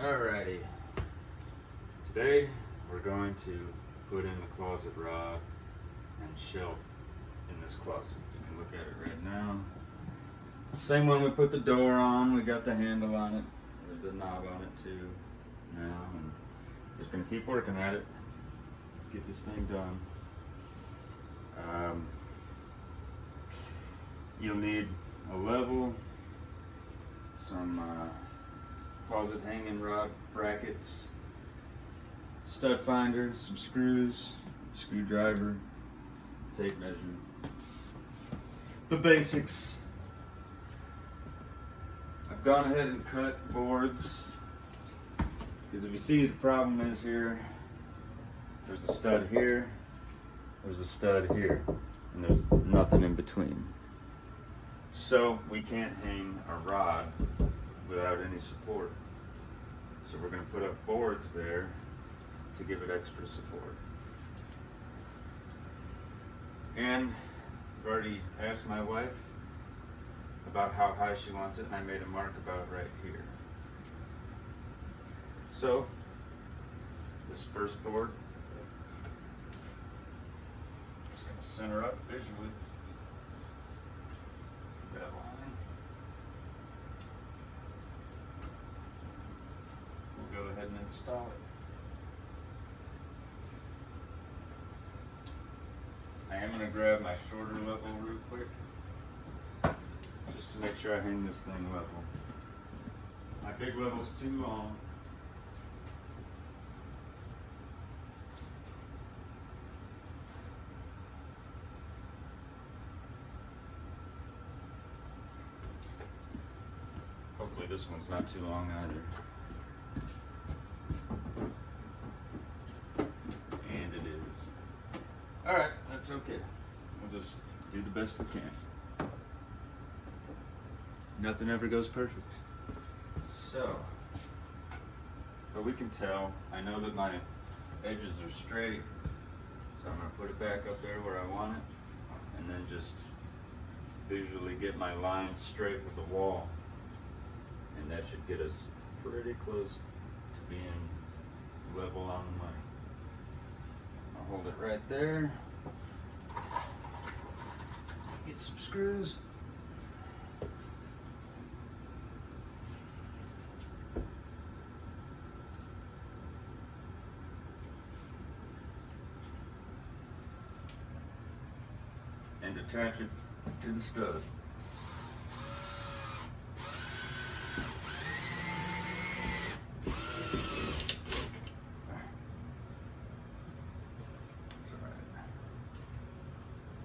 Alrighty, today we're going to put in the closet rod and shelf in this closet. You can look at it right now. Same one we put the door on, we got the handle on it, or the knob on it too now, and just gonna keep working at it, get this thing done. You'll need a level, some closet hanging rod brackets, stud finder, some screws, screwdriver, tape measure, the basics. I've gone ahead and cut boards because if you see, the problem is here, there's a stud here, there's a stud here, and there's nothing in between. So we can't hang a rod without any support. So we're going to put up boards there to give it extra support. And I've already asked my wife about how high she wants it, and I made a mark about right here. So this first board, just going to center up visually. That line. We'll go ahead and install it. I am going to grab my shorter level real quick, just to make sure I hang this thing level. My big level's too long. Hopefully this one's not too long either. And it is. Alright, that's okay. We'll just do the best we can. Nothing ever goes perfect. So, but we can tell, I know that my edges are straight, so I'm going to put it back up there where I want it, and then just visually get my lines straight with the wall. And that should get us pretty close to being level on the money. I'll hold it right there. Get some screws. And attach it to the stud.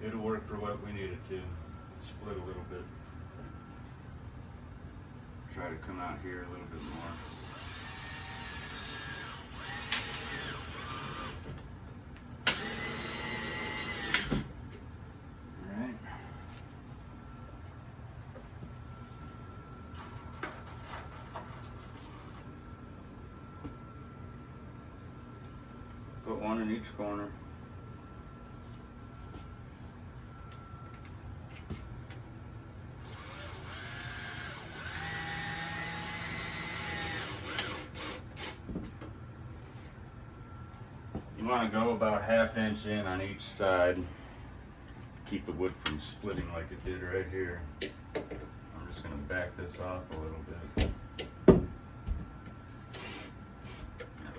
It'll work for what we need it to. Split a little bit. Try to come out here a little bit more. Alright. Put one in each corner. You want to go about ½ inch in on each side. Keep the wood from splitting like it did right here. I'm just going to back this off a little bit. That'll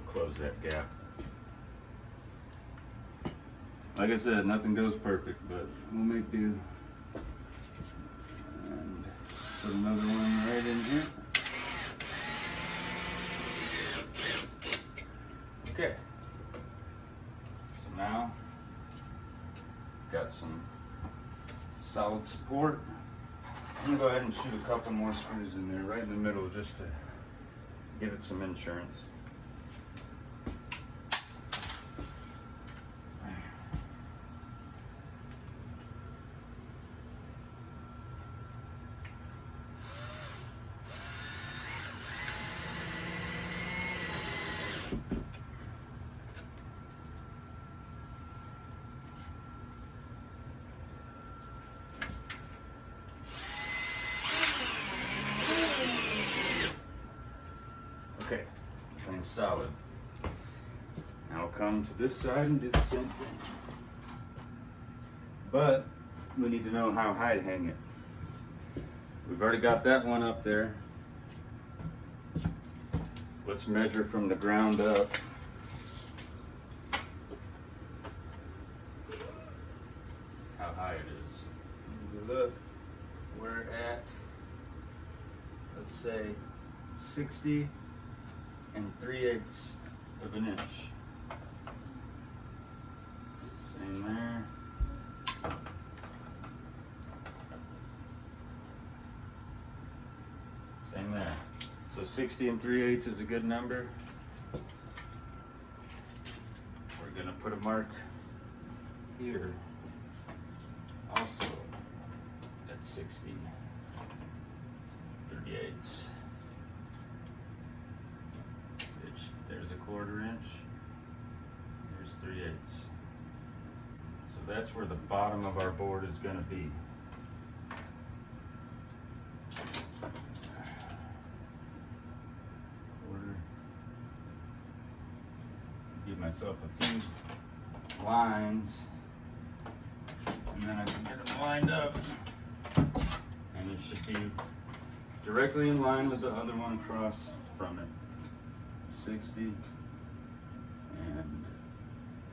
close that gap. Like I said, nothing goes perfect, but we'll make do. And put another one right in here. Okay. So now, got some solid support. I'm gonna go ahead and shoot a couple more screws in there, right in the middle, just to give it some insurance. Okay, and solid. Now we'll come to this side and do the same thing. But we need to know how high to hang it. We've already got that one up there. Let's measure from the ground up. How high it is. If you look, we're at, let's say, 60 3/8 of an inch. Same there. Same there. So 60 3/8 is a good number. We're gonna put a mark here, also at 60 3/8. There's a 1/4 inch. There's 3/8. So that's where the bottom of our board is gonna be. Give myself a few lines, and then I can get them lined up, and it should be directly in line with the other one across from it. 60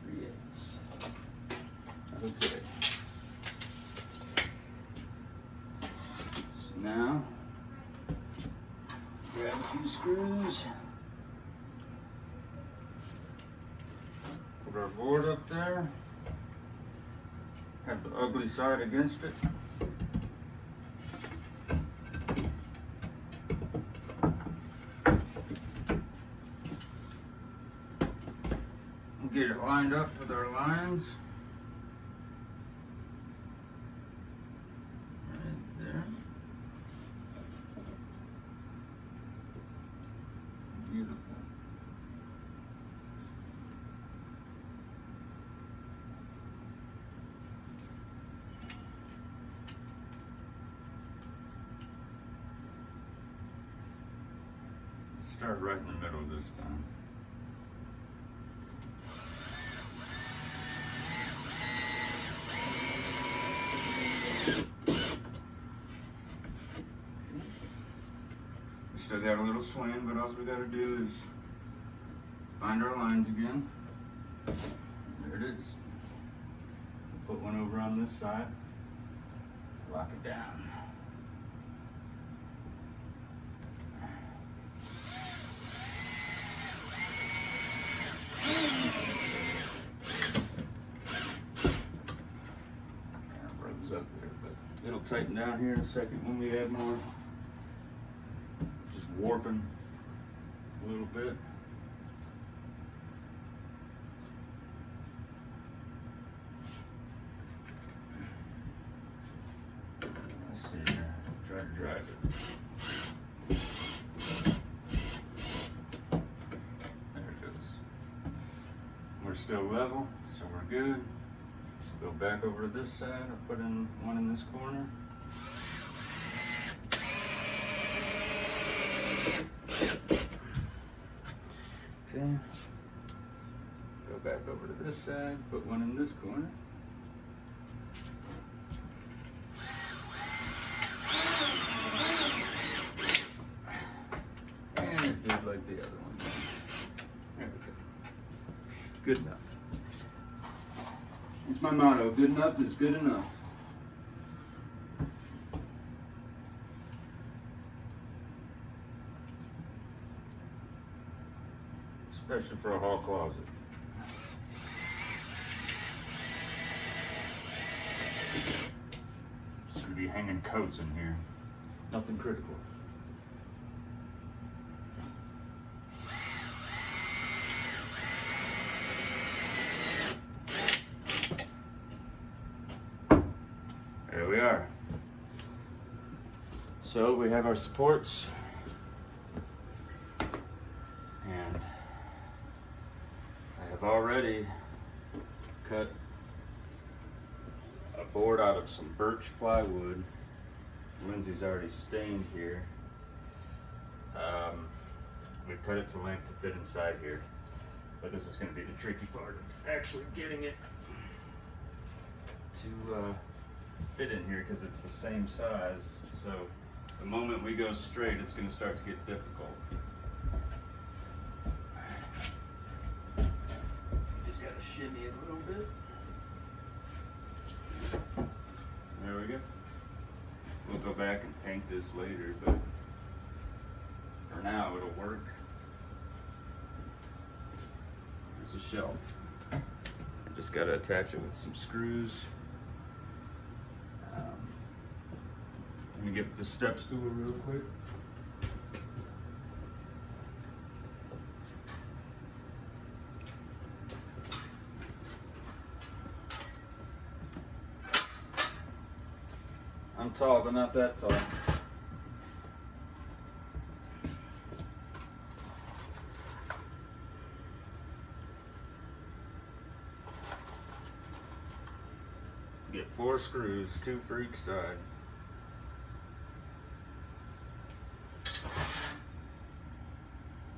3/8. Okay. So now, grab a few screws. Put our board up there. Have the ugly side against it. Get it lined up with our lines. Right there. Beautiful. Start right in the middle this time. Still got a little swing, but all we got to do is find our lines again. There it is. We'll put one over on this side. Lock it down. Kind of rose up there, but it'll tighten down here in a second when we add more. Warping a little bit. Let's see here. Try to drive it. There it is. We're still level, so we're good. Go back over to this side. I'll put in one in this corner. Okay. Go back over to this side, put one in this corner. And it did like the other one. There we go. Good enough. It's my motto, good enough is good enough. Especially for a hall closet. Just gonna be hanging coats in here. Nothing critical. There we are. So we have our supports. And I have already cut a board out of some birch plywood. Lindsay's already stained here. we've cut it to length to fit inside here. But this is going to be the tricky part of actually getting it to fit in here because it's the same size. So the moment we go straight, it's going to start to get difficult. Just got to shimmy a little bit. There we go. We'll go back and paint this later, but for now it'll work. There's a shelf. Just got to attach it with some screws. Let me get the step stool real quick. I'm tall, but not that tall. Get 4 screws, 2 for each side.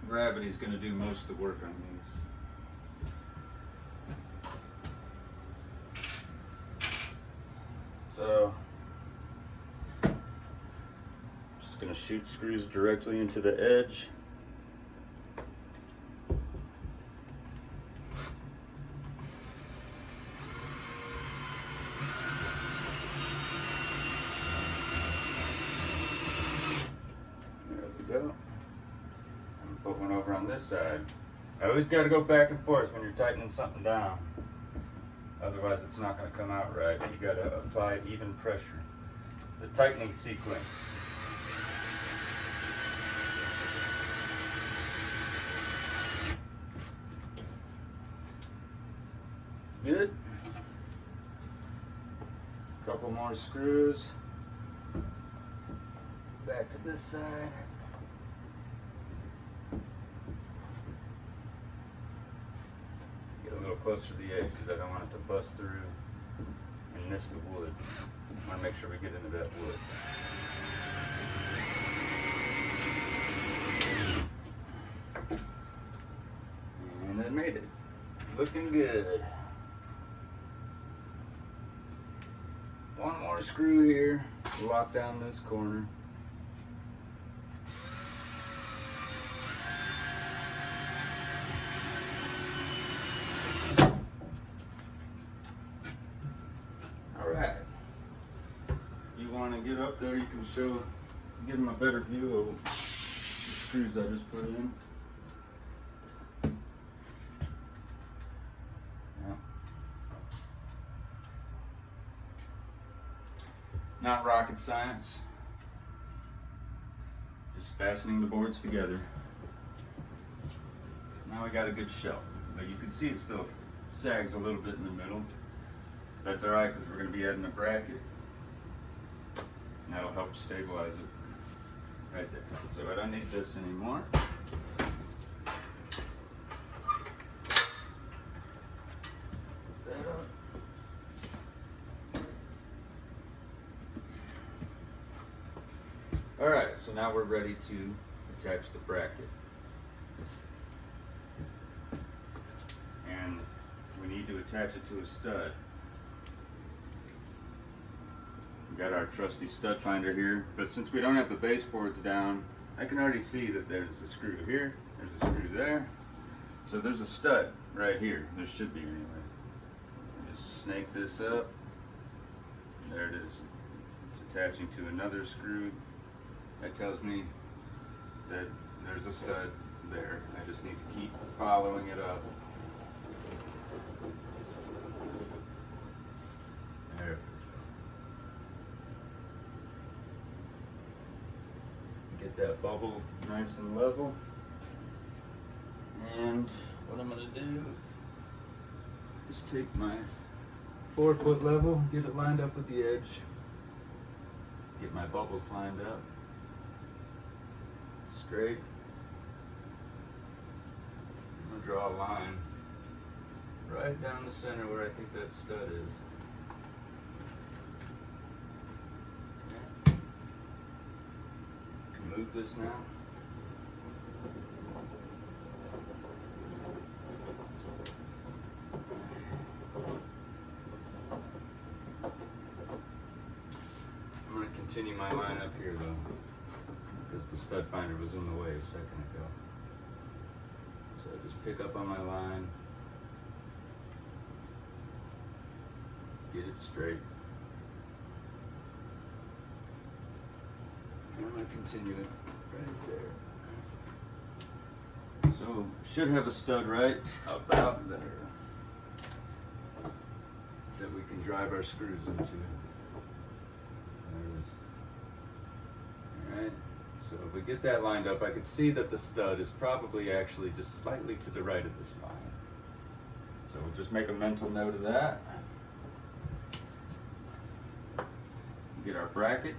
Gravity's going to do most of the work on these. So, just going to shoot screws directly into the edge. There we go. Put one over on this side. I always got to go back and forth when you're tightening something down. Otherwise it's not going to come out right. You got to apply even pressure. The tightening sequence. Good. Couple more screws. Back to this side. Closer to the edge because I don't want it to bust through and miss the wood. I want to make sure we get into that wood. And I made it. Looking good. One more screw here. Lock down this corner. Get up there, you can give them a better view of the screws I just put in. Yeah. Not rocket science, just fastening the boards together. Now we got a good shelf, but you can see it still sags a little bit in the middle. That's alright because we're going to be adding a bracket. And that'll help stabilize it right there. So I don't need this anymore. Alright, so now we're ready to attach the bracket. And we need to attach it to a stud. Got our trusty stud finder here, but since we don't have the baseboards down, I can already see that there's a screw here, there's a screw there, so there's a stud right here. There should be anyway. Just snake this up. There it is. It's attaching to another screw. That tells me that there's a stud there. I just need to keep following it up. There. Get that bubble nice and level. And what I'm going to do is take my 4-foot level, get it lined up with the edge, get my bubbles lined up straight. I'm going to draw a line right down the center where I think that stud is. Move this now. continue my line up here though, because the stud finder was in the way a second ago. So I just pick up on my line, get it straight, and I'm going to continue it right there. So should have a stud right about there that we can drive our screws into. There it is. Alright, so if we get that lined up, I can see that the stud is probably actually just slightly to the right of this line. So we'll just make a mental note of that. Get our bracket.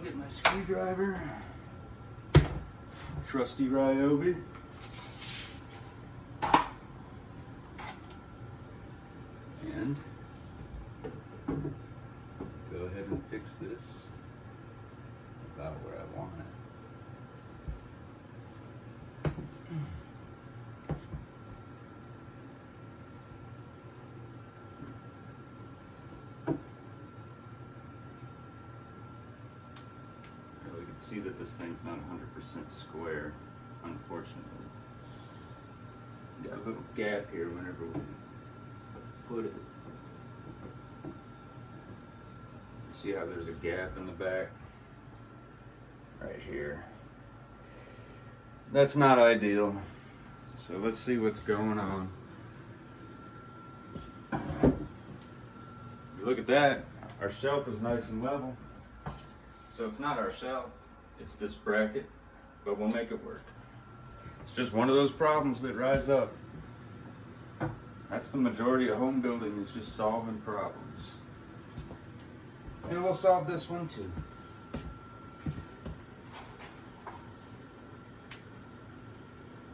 Get my screwdriver. Trusty Ryobi. And go ahead and fix this about where I want it. We can see that this thing's not 100% square, unfortunately. Got a little gap here whenever we put it. See how there's a gap in the back? Right here. That's not ideal. So let's see what's going on. Look at that. Our shelf is nice and level. So it's not our shelf, it's this bracket, but we'll make it work. It's just one of those problems that rise up. That's the majority of home building, is just solving problems. And we'll solve this one too.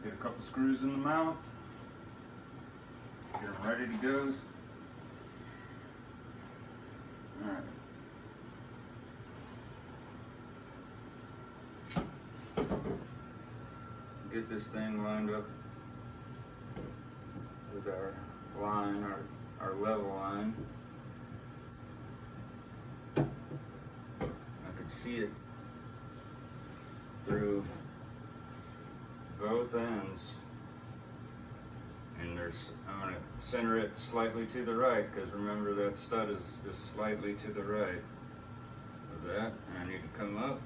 Get a couple screws in the mouth. Get them ready to go. Alright. Get this thing lined up with our line, our level line. I can see it through both ends, and I'm going to center it slightly to the right, because remember that stud is just slightly to the right of that, and I need to come up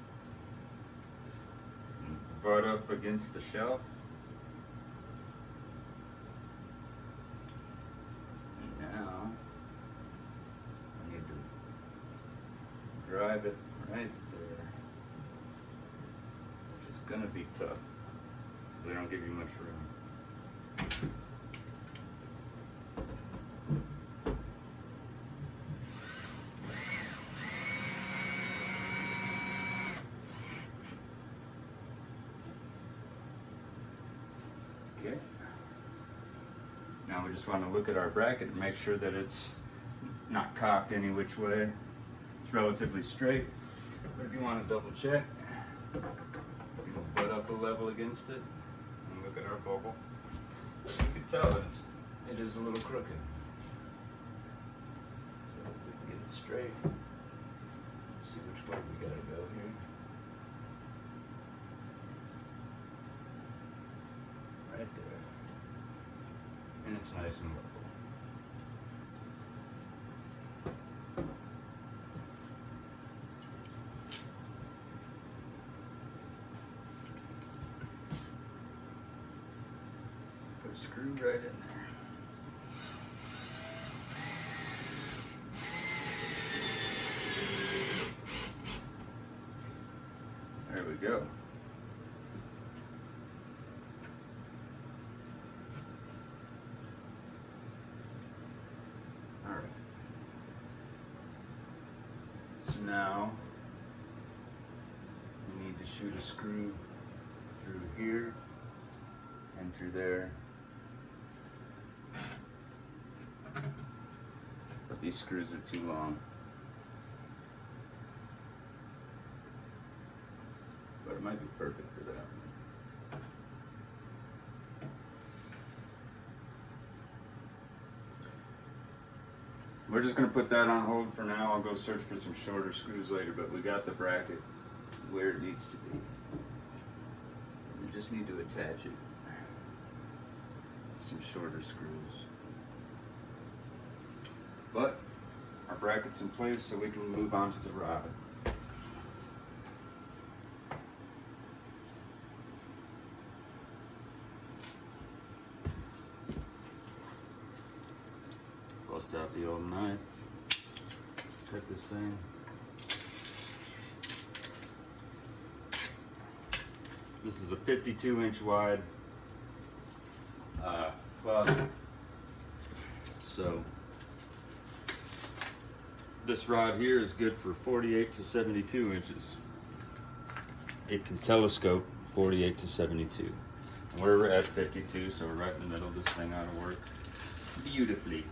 and butt up against the shelf. And now I need to drive it right there, which is going to be tough because they don't give you much room. Okay. Now we just want to look at our bracket and make sure that it's not cocked any which way. It's relatively straight. But if you want to double check, you can butt up a level against it and look at our bubble. You can tell that it is a little crooked. So we can get it straight. See which way we gotta go here. Right there. And it's nice and level. Put a screw right in there. There we go. All right. So now we need to shoot a screw through here and through there. But these screws are too long. But it might be perfect for that. we're just gonna put that on hold for now. I'll go search for some shorter screws later, but we got the bracket where it needs to be. We just need to attach it. Some shorter screws. But our bracket's in place, so we can move on to the rod. Bust out the old knife. Cut this thing. This is a 52-inch wide closet. So this rod here is good for 48 to 72 inches. It can telescope 48 to 72. And we're at 52, so we're right in the middle. This thing ought to work beautifully.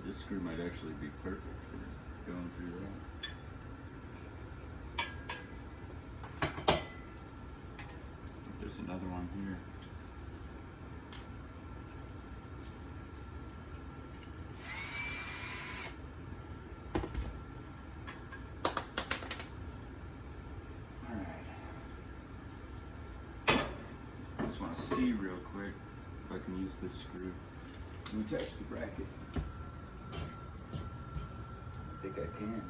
This screw might actually be perfect for going through that. There's another one here. Alright. I just want to see real quick if I can use this screw to attach the bracket. I think I can.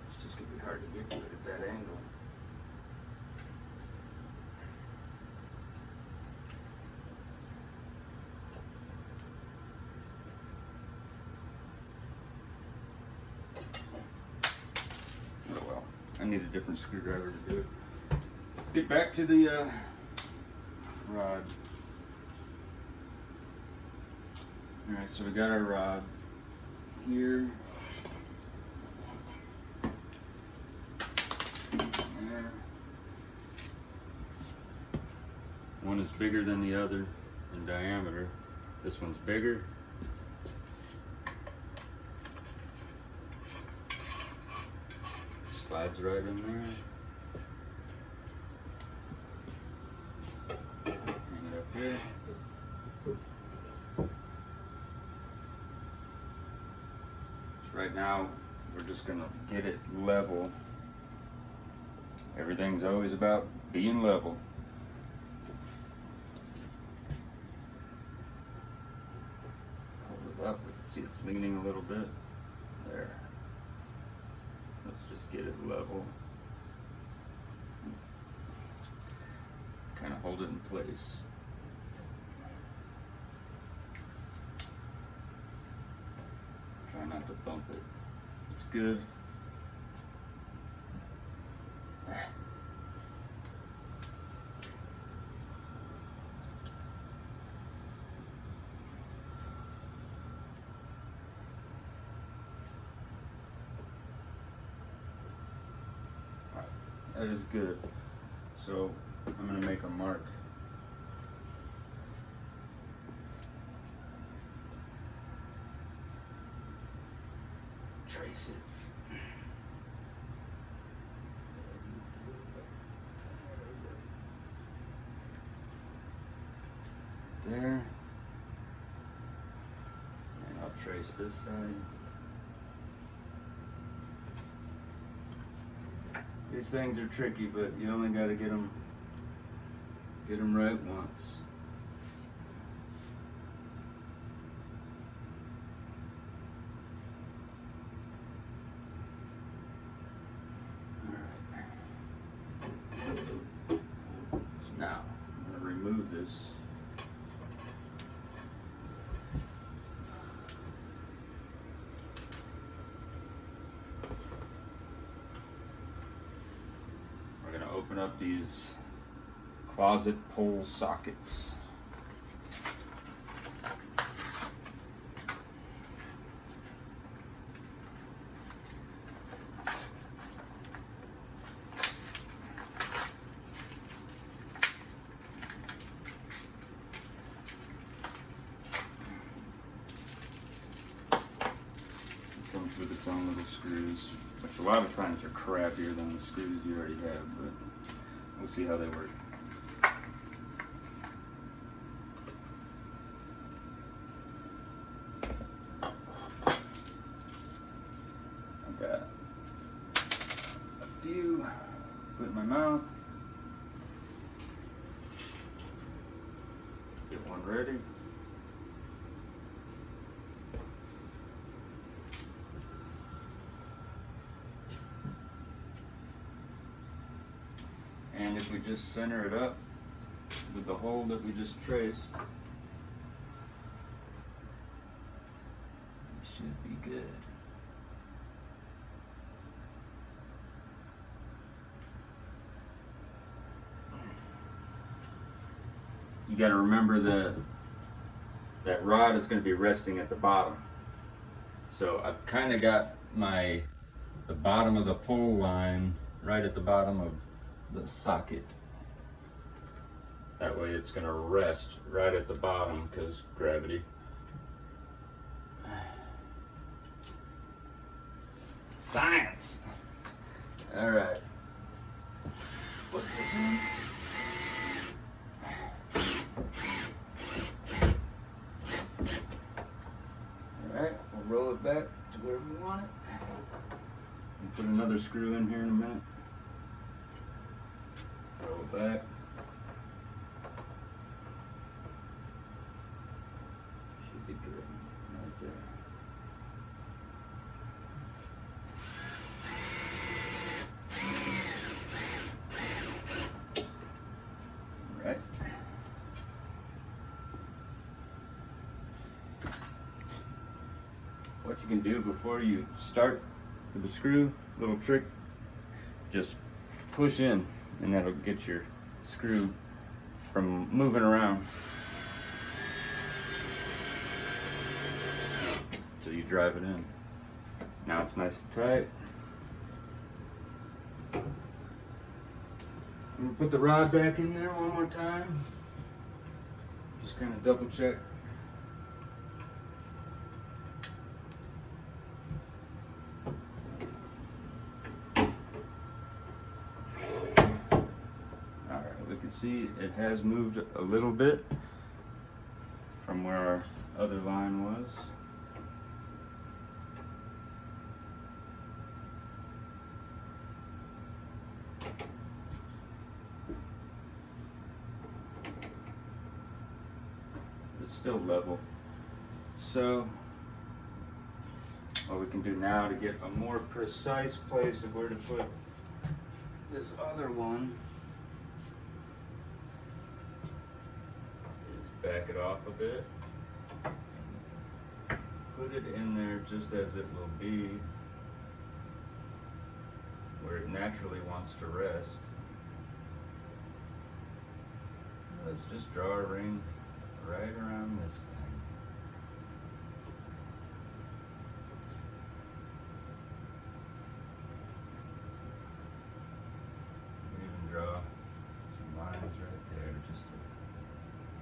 It's just gonna be hard to get to it at that angle. Oh well, I need a different screwdriver to do it. Let's get back to the rod. Alright, so we got our rod here. There. One is bigger than the other in diameter. This one's bigger. Slides right in there. Hang it up here. Right now, we're just gonna get it level. Everything's always about being level. Hold it up, we can see it's leaning a little bit. There. Let's just get it level. Kind of hold it in place. Try not to bump it. It's good. Alright, that is good. So I'm going to make a mark. Trace it. There. And I'll trace this side. These things are tricky, but you only got to get them right once. Now, I'm going to remove this. We're going to open up these closet pole sockets. A lot of times they're crappier than the screws you already have, but we'll see how they work. I've got a few put in my mouth. Get one ready. And if we just center it up with the hole that we just traced, it should be good. You got to remember that rod is going to be resting at the bottom. So I've kind of got the bottom of the pull line right at the bottom of the socket. That way it's going to rest right at the bottom because gravity. Science! All right. Put this in. Alright, we'll roll it back to where we want it. We'll put another screw in here in a minute. Roll it back. Should be good right there. Alright. What you can do before you start with the screw, little trick, just push in and that'll get your screw from moving around until you drive it in. Now it's nice and tight. I'm gonna put the rod back in there one more time. Just kind of double check. See, it has moved a little bit from where our other line was. It's still level. So what we can do now to get a more precise place of where to put this other one, back it off a bit, put it in there just as it will be, where it naturally wants to rest. Let's just draw a ring right around this thing. Even draw some lines right there just to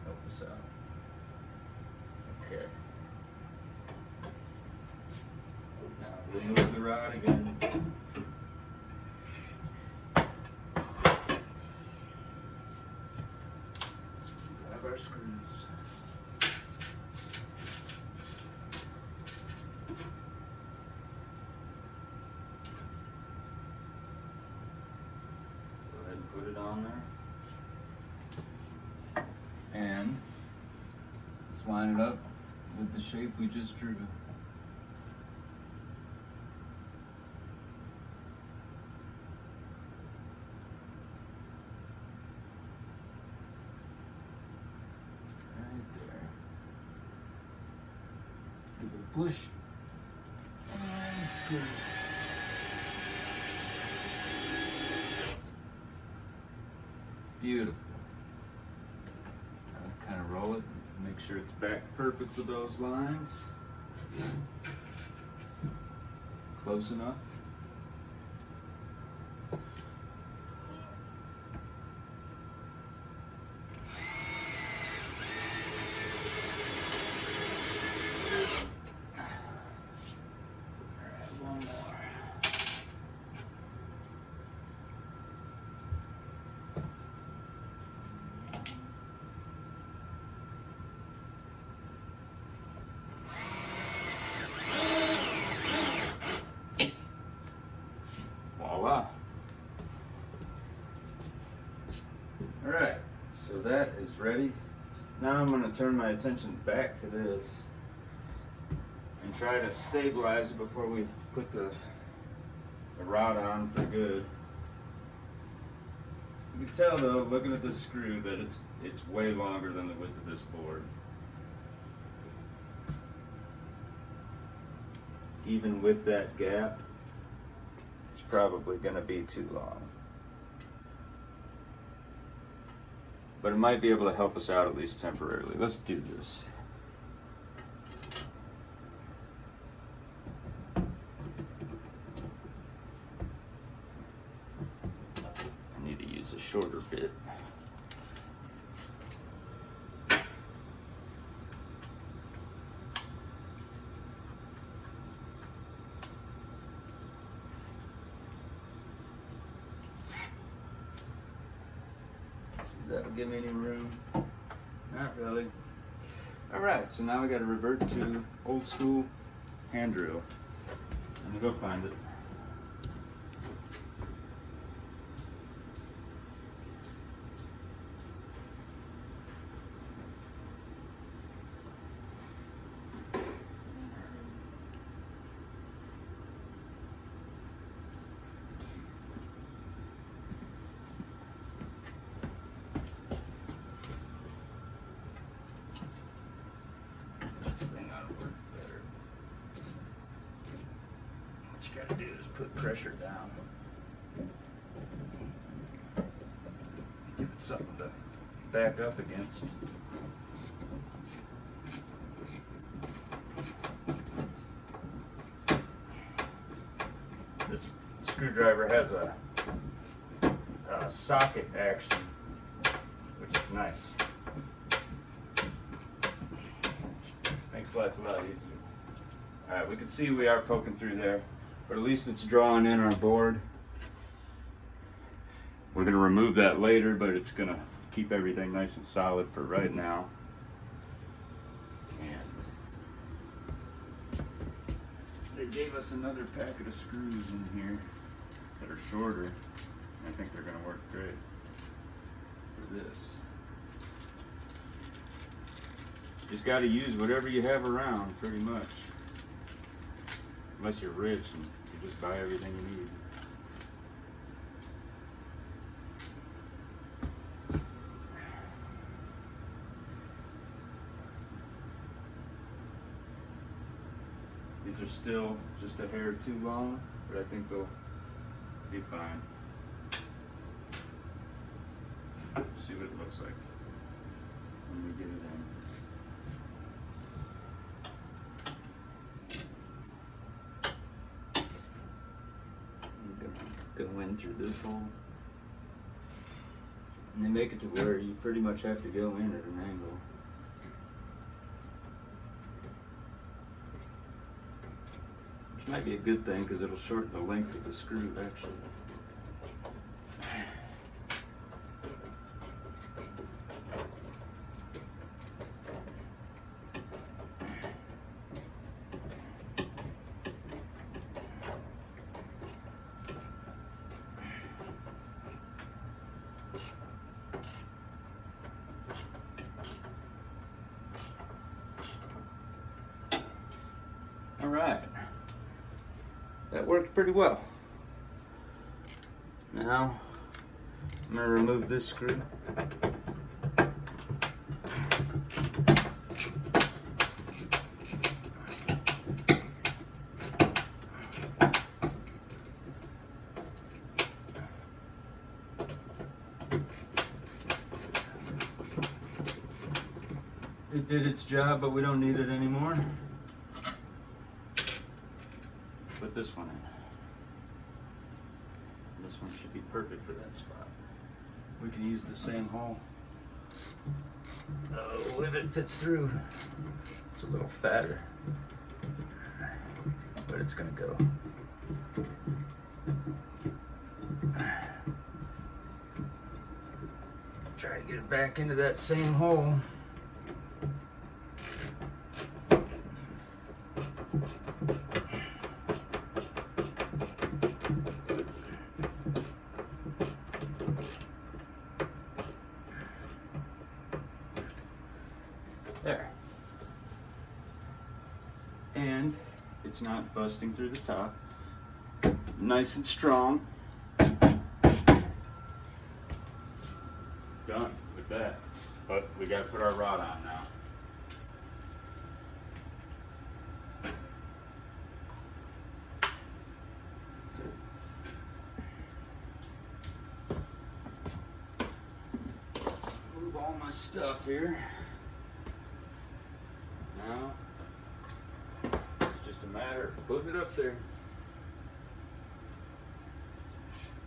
help us out. Okay. Now remove the rod again. Grab our screws. Go ahead and put it on there. And let's line it up with the shape we just drew. Right there. Give it a push. And squeeze. Beautiful. Kind of roll it, make sure it's back perfect with those lines. Close enough. Alright, one more. Alright, so that is ready. Now I'm going to turn my attention back to this and try to stabilize it before we put the rod on for good. You can tell though, looking at this screw, that it's way longer than the width of this board. Even with that gap, it's probably going to be too long. But it might be able to help us out at least temporarily. Let's do this. I need to use a shorter bit. That'll give me any room. Not really. Alright, so now we gotta revert to old school hand drill. Let me go find it. This thing ought to work better. What you gotta do is put pressure down. Give it something to back up against. This screwdriver has a socket action, which is nice. Makes life a lot easier. Alright, we can see we are poking through there, but at least it's drawing in our board. We're going to remove that later, but it's going to keep everything nice and solid for right now. And they gave us another packet of screws in here that are shorter. I think they're going to work great for this. Just got to use whatever you have around, pretty much. Unless you're rich and you just buy everything you need. These are still just a hair too long, but I think they'll be fine. See what it looks like when we get it in. Go in through this hole, and they make it to where you pretty much have to go in at an angle. Which might be a good thing because it'll shorten the length of the screw actually. All right, that worked pretty well. Now I'm going to remove this screw. It did its job, but we don't need it anymore. Put this one in. This one should be perfect for that spot. We can use the same hole. Oh, if it fits through. It's a little fatter, but it's gonna go. Try to get it back into that same hole. There. And it's not busting through the top. Nice and strong. Done with that. But we gotta put our rod on now. Move all my stuff here. Now, it's just a matter of putting it up there.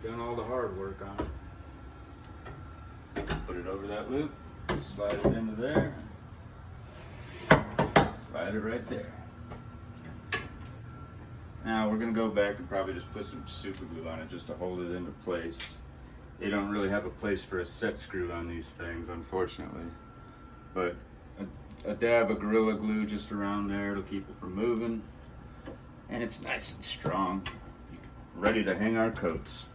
Done all the hard work on it. Put it over that loop, slide it into there, slide it right there. Now we're gonna go back and probably just put some super glue on it just to hold it into place. They don't really have a place for a set screw on these things, unfortunately. But a dab of Gorilla Glue just around there, it'll keep it from moving. And it's nice and strong, ready to hang our coats.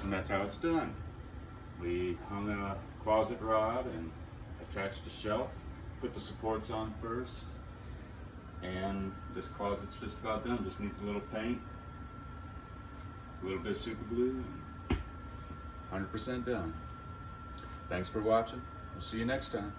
And that's how it's done. We hung a closet rod and attached a shelf, put the supports on first, and this closet's just about done. Just needs a little paint, a little bit of super glue, and 100% done. Thanks for watching. We'll see you next time.